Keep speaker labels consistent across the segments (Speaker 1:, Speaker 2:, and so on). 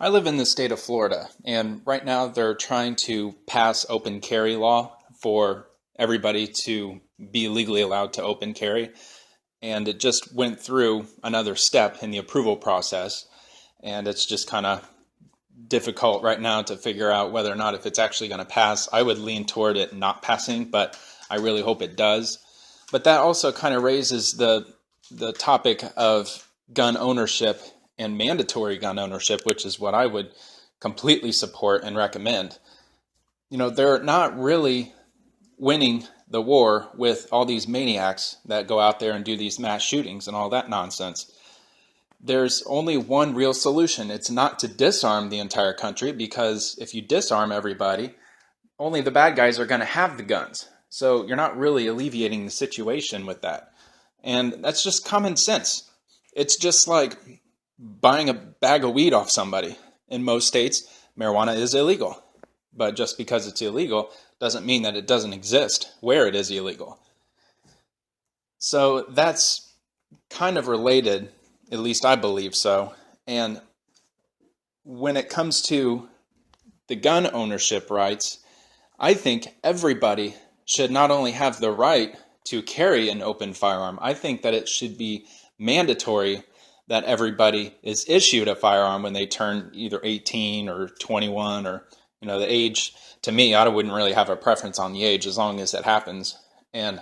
Speaker 1: I live in the state of Florida, and right now they're trying to pass open carry law for everybody to be legally allowed to open carry. And it just went through another step in the approval process, and it's just kind of difficult right now to figure out whether or not if it's actually going to pass. I would lean toward it not passing, but I really hope it does. But that also kind of raises the topic of gun ownership and mandatory gun ownership, which is what I would completely support and recommend. They're not really winning the war with all these maniacs that go out there and do these mass shootings and all that nonsense. There's only one real solution. It's not to disarm the entire country, because if you disarm everybody, only the bad guys are going to have the guns. So you're not really alleviating the situation with that. And that's just common sense. It's just like buying a bag of weed off somebody. In most states, marijuana is illegal. But just because it's illegal doesn't mean that it doesn't exist where it is illegal. So that's kind of related, at least I believe so. And when it comes to the gun ownership rights, I think everybody should not only have the right to carry an open firearm, I think that it should be mandatory that everybody is issued a firearm when they turn either 18 or 21, or the age. To me, I wouldn't really have a preference on the age as long as it happens. And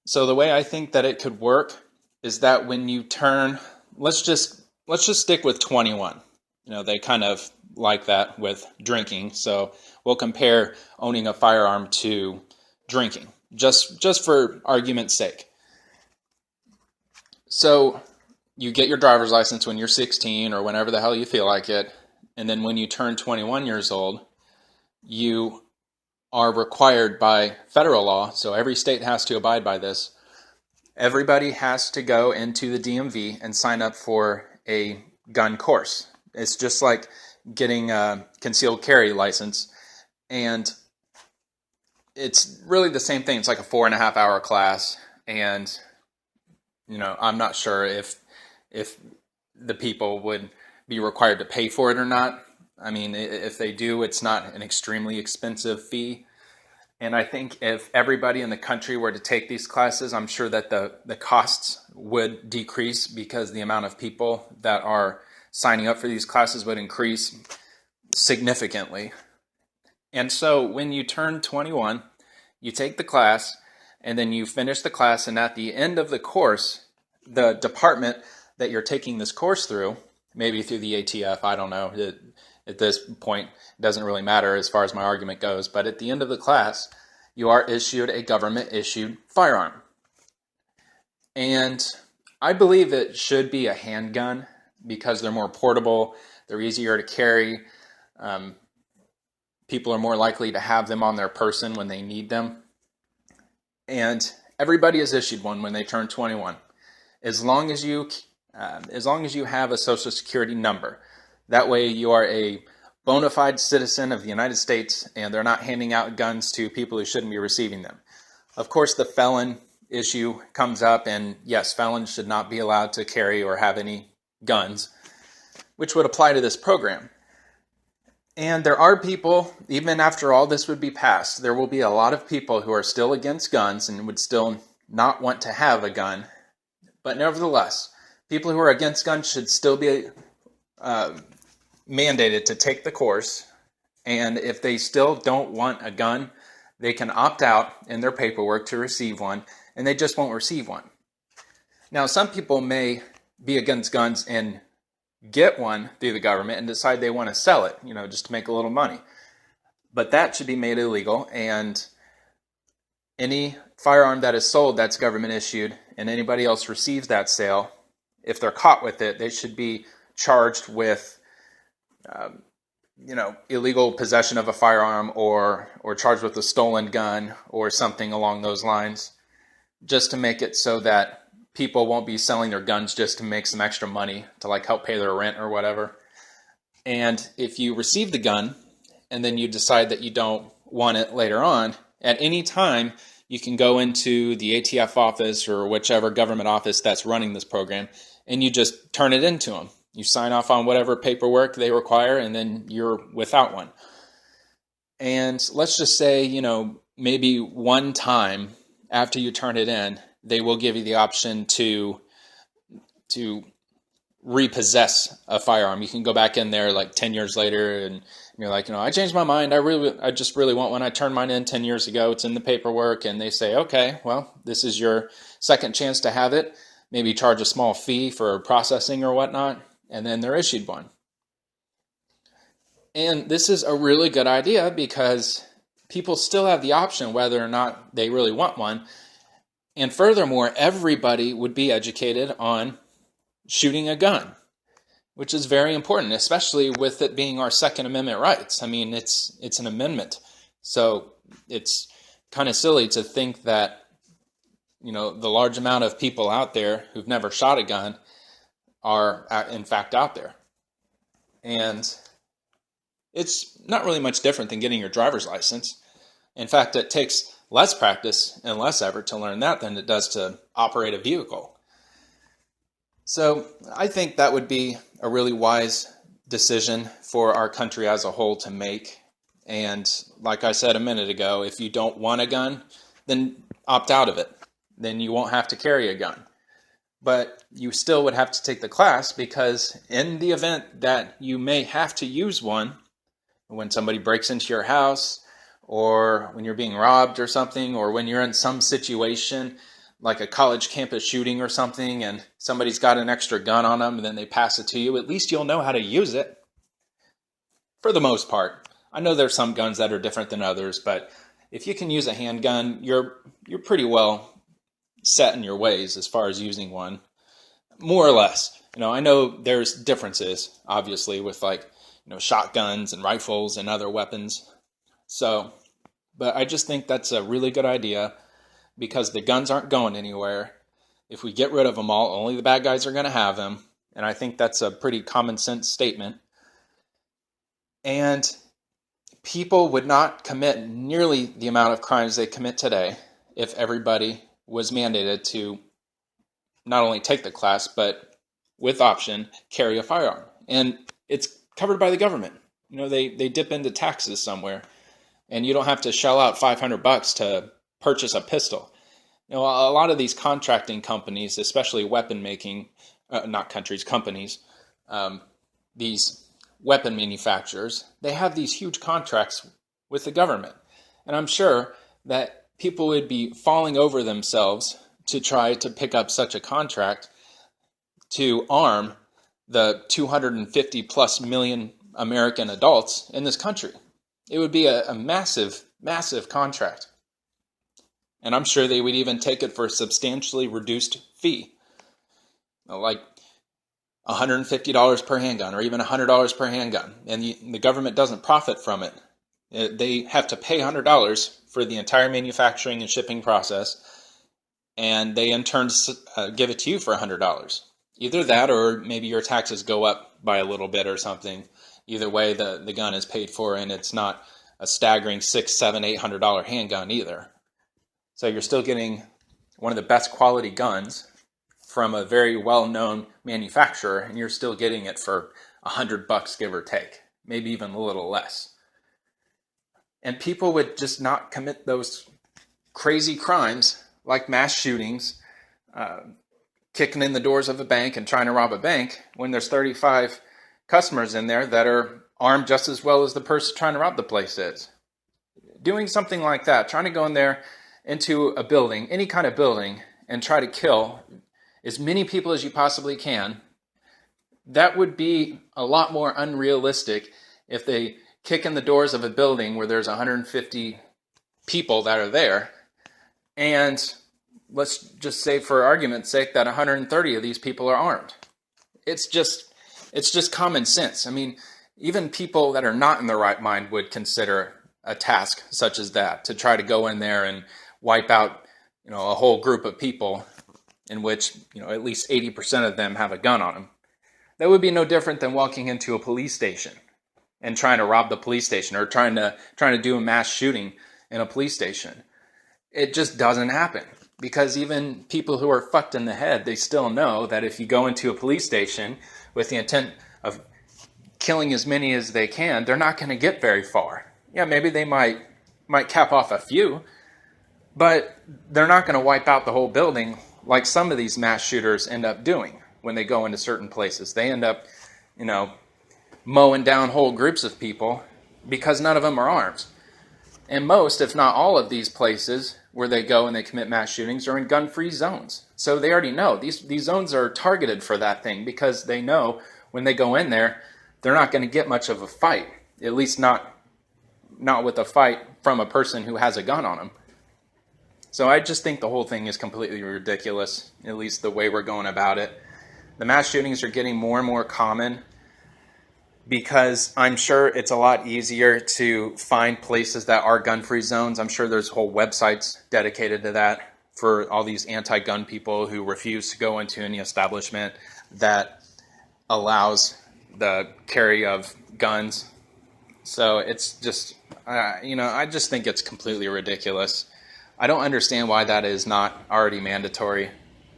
Speaker 1: so the way I think that it could work is that when you turn, let's just stick with 21. They kind of like that with drinking, so we'll compare owning a firearm to drinking, just for argument's sake. So you get your driver's license when you're 16 or whenever the hell you feel like it, and then when you turn 21 years old, you are required by federal law, so every state has to abide by this. Everybody has to go into the DMV and sign up for a gun course. It's just like getting a concealed carry license, and it's really the same thing. It's like a 4.5 hour class, and I'm not sure if the people would be required to pay for it or not. I mean, if they do, it's not an extremely expensive fee. And I think if everybody in the country were to take these classes, I'm sure that the costs would decrease, because the amount of people that are signing up for these classes would increase significantly. And so when you turn 21, you take the class, and then you finish the class, and at the end of the course, the department that you're taking this course through, maybe through the ATF, I don't know, at this point it doesn't really matter as far as my argument goes, but at the end of the class, you are issued a government-issued firearm. And I believe it should be a handgun, because they're more portable, they're easier to carry, people are more likely to have them on their person when they need them. And everybody is issued one when they turn 21, as long as you have a Social Security number. That way you are a bona fide citizen of the United States, and they're not handing out guns to people who shouldn't be receiving them. Of course, the felon issue comes up, and yes, felons should not be allowed to carry or have any guns, which would apply to this program. And there are people, even after all this would be passed, there will be a lot of people who are still against guns and would still not want to have a gun. But nevertheless, people who are against guns should still be mandated to take the course. And if they still don't want a gun, they can opt out in their paperwork to receive one, and they just won't receive one. Now, some people may be against guns and get one through the government and decide they want to sell it, just to make a little money. But that should be made illegal, and any firearm that is sold that's government issued and anybody else receives that sale, if they're caught with it, they should be charged with illegal possession of a firearm, or charged with a stolen gun or something along those lines, just to make it so that people won't be selling their guns just to make some extra money to help pay their rent or whatever. And if you receive the gun and then you decide that you don't want it later on, at any time you can go into the ATF office or whichever government office that's running this program, and you just turn it into them. You sign off on whatever paperwork they require, and then you're without one. And let's just say, maybe one time after you turn it in, they will give you the option to repossess a firearm. You can go back in there like 10 years later and you're like, I changed my mind. I just really want one. I turned mine in 10 years ago. It's in the paperwork. And they say, okay, well, this is your second chance to have it. Maybe charge a small fee for processing or whatnot. And then they're issued one. And this is a really good idea because people still have the option whether or not they really want one. And furthermore, everybody would be educated on shooting a gun, which is very important, especially with it being our Second Amendment rights. I mean, it's an amendment. So it's kind of silly to think that, the large amount of people out there who've never shot a gun are in fact out there. And it's not really much different than getting your driver's license. In fact, it takes less practice and less effort to learn that than it does to operate a vehicle. So I think that would be a really wise decision for our country as a whole to make. And like I said a minute ago, if you don't want a gun, then opt out of it. Then you won't have to carry a gun. But you still would have to take the class because in the event that you may have to use one, when somebody breaks into your house or when you're being robbed or something, or when you're in some situation like a college campus shooting or something and somebody's got an extra gun on them and then they pass it to you, at least you'll know how to use it for the most part. I know there's some guns that are different than others, but if you can use a handgun, you're pretty well set in your ways as far as using one, more or less. I know there's differences, obviously, with shotguns and rifles and other weapons. So, but I just think that's a really good idea because the guns aren't going anywhere. If we get rid of them all, only the bad guys are going to have them. And I think that's a pretty common sense statement. And people would not commit nearly the amount of crimes they commit today if everybody was mandated to not only take the class, but with option, carry a firearm. And it's covered by the government. They dip into taxes somewhere, and you don't have to shell out $500 to purchase a pistol. A lot of these contracting companies, especially weapon making, companies, these weapon manufacturers, they have these huge contracts with the government. And I'm sure that people would be falling over themselves to try to pick up such a contract to arm the 250 plus million American adults in this country. It would be a massive, massive contract. And I'm sure they would even take it for a substantially reduced fee, like $150 per handgun or even $100 per handgun. And the government doesn't profit from it. They have to pay $100 for the entire manufacturing and shipping process, and they in turn give it to you for $100. Either that or maybe your taxes go up by a little bit or something. Either way, the gun is paid for, and it's not a staggering $600, $700, $800 handgun either. So you're still getting one of the best quality guns from a very well-known manufacturer, and you're still getting it for $100, give or take, maybe even a little less. And people would just not commit those crazy crimes like mass shootings, kicking in the doors of a bank and trying to rob a bank when there's 35 customers in there that are armed just as well as the person trying to rob the place is. Doing something like that, trying to go in there into a building, any kind of building, and try to kill as many people as you possibly can, that would be a lot more unrealistic if they kick in the doors of a building where there's 150 people that are there, and let's just say for argument's sake that 130 of these people are armed. It's just common sense. I mean, even people that are not in their right mind would consider a task such as that, to try to go in there and wipe out, a whole group of people in which, at least 80% of them have a gun on them. That would be no different than walking into a police station and trying to rob the police station, or trying to do a mass shooting in a police station. It just doesn't happen. Because even people who are fucked in the head, they still know that if you go into a police station with the intent of killing as many as they can, they're not going to get very far. Yeah, maybe they might cap off a few, but they're not going to wipe out the whole building like some of these mass shooters end up doing when they go into certain places. They end up, mowing down whole groups of people because none of them are armed. And most, if not all of these places where they go and they commit mass shootings are in gun-free zones. So they already know. These zones are targeted for that thing because they know when they go in there, they're not going to get much of a fight. At least not with a fight from a person who has a gun on them. So I just think the whole thing is completely ridiculous, at least the way we're going about it. The mass shootings are getting more and more common because I'm sure it's a lot easier to find places that are gun-free zones. I'm sure there's whole websites dedicated to that for all these anti-gun people who refuse to go into any establishment that allows the carry of guns. So it's just, I just think it's completely ridiculous. I don't understand why that is not already mandatory,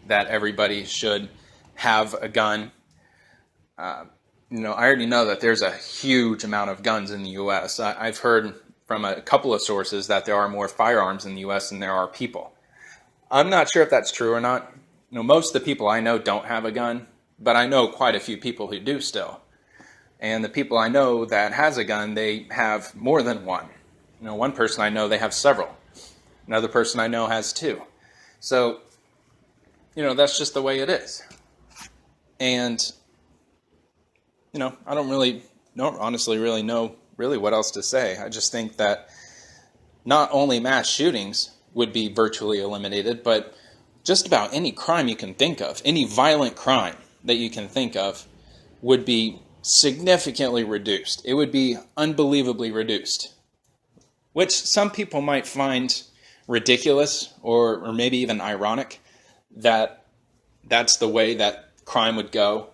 Speaker 1: that everybody should have a gun. I already know that there's a huge amount of guns in the U.S. I've heard from a couple of sources that there are more firearms in the U.S. than there are people. I'm not sure if that's true or not. Most of the people I know don't have a gun, but I know quite a few people who do still. And the people I know that has a gun, they have more than one. One person I know, they have several. Another person I know has two. So, that's just the way it is. And, I don't honestly really know what else to say. I just think that not only mass shootings would be virtually eliminated, but just about any crime you can think of, any violent crime that you can think of would be significantly reduced. It would be unbelievably reduced, which some people might find ridiculous or maybe even ironic that that's the way that crime would go.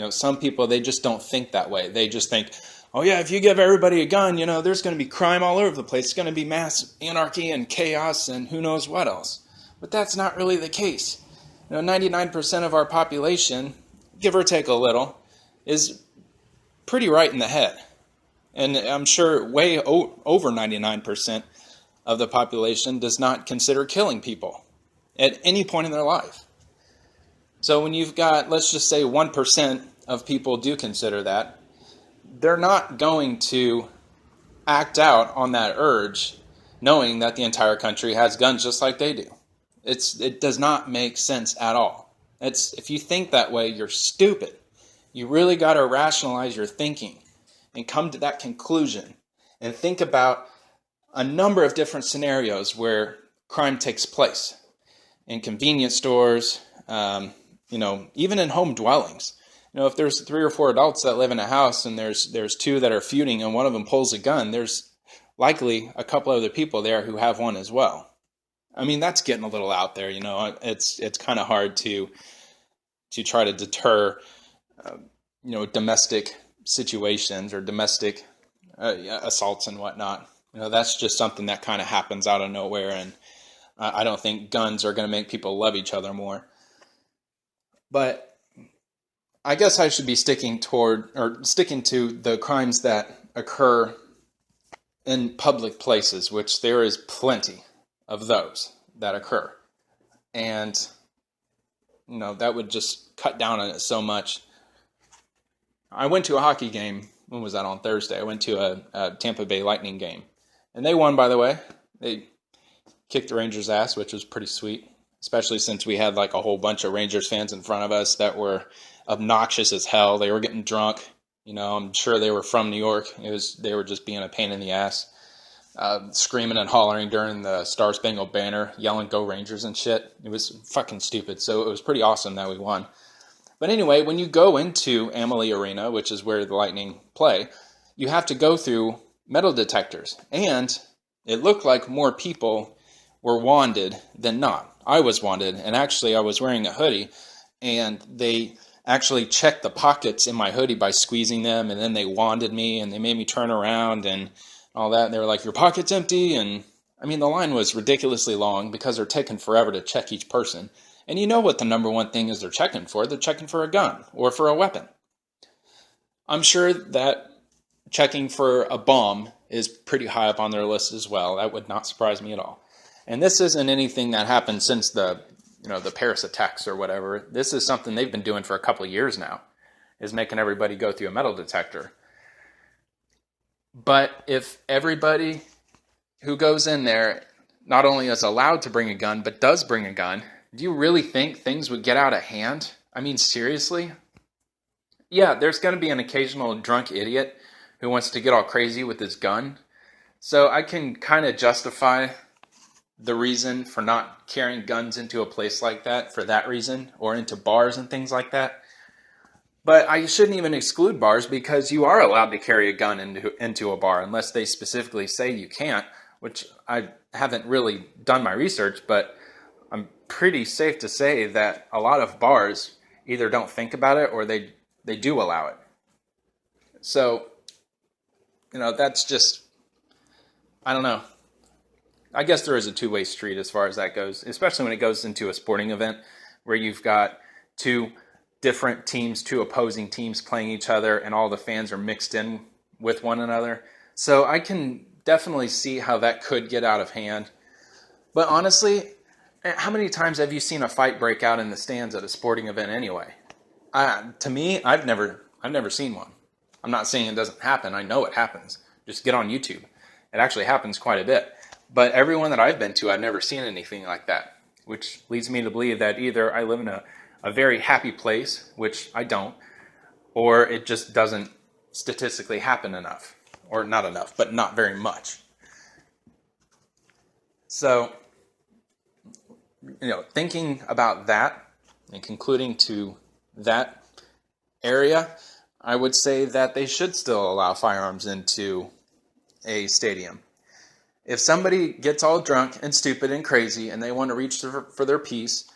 Speaker 1: Some people, they just don't think that way. They just think, oh yeah, if you give everybody a gun, there's going to be crime all over the place. It's going to be mass anarchy and chaos and who knows what else. But that's not really the case. 99% of our population, give or take a little, is pretty right in the head. And I'm sure way over 99% of the population does not consider killing people at any point in their life. So when you've got, let's just say 1% of people do consider that, they're not going to act out on that urge knowing that the entire country has guns just like they do. It does not make sense at all. If you think that way, you're stupid. You really got to rationalize your thinking and come to that conclusion and think about a number of different scenarios where crime takes place. In convenience stores, even in home dwellings. If there's 3 or 4 adults that live in a house and there's 2 that are feuding and one of them pulls a gun, there's likely a couple other people there who have one as well. I mean, that's getting a little out there. It's kind of hard to try to deter, domestic situations or domestic assaults and whatnot. That's just something that kind of happens out of nowhere, and I don't think guns are going to make people love each other more. But I guess I should be sticking to the crimes that occur in public places, which there is plenty of those that occur. And, that would just cut down on it so much. I went to a hockey game. When was that? On Thursday. I went to a Tampa Bay Lightning game. And they won, by the way. They kicked the Rangers' ass, which was pretty sweet. Especially since we had like a whole bunch of Rangers fans in front of us that were obnoxious as hell. They were getting drunk. I'm sure they were from New York. They were just being a pain in the ass. Screaming and hollering during the Star Spangled Banner, yelling "Go Rangers" and shit. It was fucking stupid. So it was pretty awesome that we won. But anyway, when you go into Amalie Arena, which is where the Lightning play, you have to go through metal detectors. And it looked like more people were wanded than not. I was wanted, and actually I was wearing a hoodie, and they actually checked the pockets in my hoodie by squeezing them, and then they wanded me, and they made me turn around and all that, and they were like, "Your pocket's empty," and I mean, the line was ridiculously long because they're taking forever to check each person. And you know what the number one thing is they're checking for? They're checking for a gun or for a weapon. I'm sure that checking for a bomb is pretty high up on their list as well. That would not surprise me at all. And this isn't anything that happened since the Paris attacks or whatever. This is something they've been doing for a couple of years now, is making everybody go through a metal detector. But if everybody who goes in there not only is allowed to bring a gun, but does bring a gun, do you really think things would get out of hand? I mean, seriously? Yeah, there's going to be an occasional drunk idiot who wants to get all crazy with his gun. So I can kind of justify the reason for not carrying guns into a place like that for that reason, or into bars and things like that. But I shouldn't even exclude bars, because you are allowed to carry a gun into a bar unless they specifically say you can't, which I haven't really done my research, but I'm pretty safe to say that a lot of bars either don't think about it or they do allow it. So, that's just, I don't know. I guess there is a two-way street as far as that goes, especially when it goes into a sporting event where you've got two different teams, two opposing teams playing each other, and all the fans are mixed in with one another. So I can definitely see how that could get out of hand. But honestly, how many times have you seen a fight break out in the stands at a sporting event anyway? To me, I've never seen one. I'm not saying it doesn't happen. I know it happens. Just get on YouTube. It actually happens quite a bit. But everyone that I've been to, I've never seen anything like that, which leads me to believe that either I live in a very happy place, which I don't, or it just doesn't statistically happen enough. Or not enough, but not very much. So, thinking about that and concluding to that area, I would say that they should still allow firearms into a stadium. If somebody gets all drunk and stupid and crazy and they want to reach for their piece,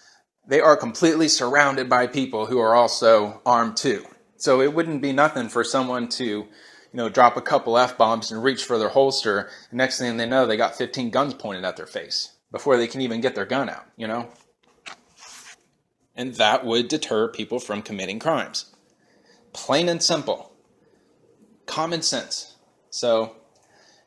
Speaker 1: they are completely surrounded by people who are also armed too. So it wouldn't be nothing for someone to, drop a couple F-bombs and reach for their holster. And next thing they know, they got 15 guns pointed at their face before they can even get their gun out, And that would deter people from committing crimes. Plain and simple. Common sense. So,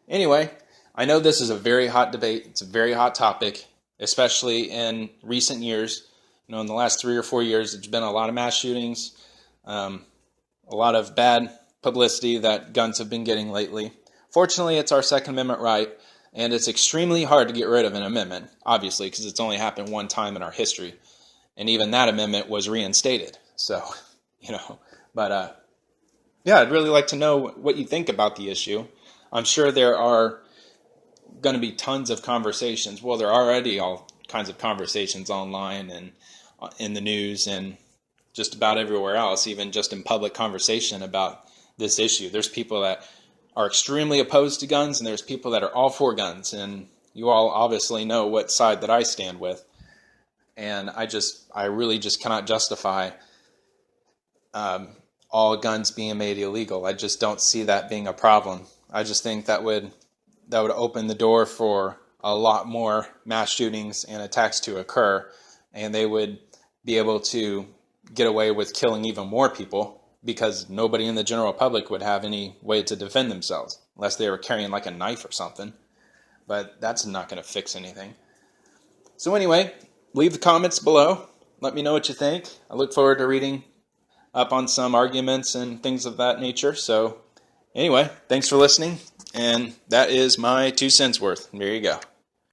Speaker 1: anyway, I know this is a very hot debate. It's a very hot topic, especially in recent years. In the last 3 or 4 years, there's been a lot of mass shootings, a lot of bad publicity that guns have been getting lately. Fortunately, it's our Second Amendment right, and it's extremely hard to get rid of an amendment, obviously, because it's only happened one time in our history. And even that amendment was reinstated. So, but yeah, I'd really like to know what you think about the issue. I'm sure there are going to be tons of conversations. Well, there are already all kinds of conversations online and in the news and just about everywhere else, even just in public conversation about this issue. There's people that are extremely opposed to guns, and there's people that are all for guns. And you all obviously know what side that I stand with. And I really just cannot justify all guns being made illegal. I just don't see that being a problem. I just think that would open the door for a lot more mass shootings and attacks to occur, and they would be able to get away with killing even more people because nobody in the general public would have any way to defend themselves unless they were carrying like a knife or something. But that's not going to fix anything. So anyway, leave the comments below. Let me know what you think. I look forward to reading up on some arguments and things of that nature. So anyway, thanks for listening. And that is my 2 cents worth. There you go.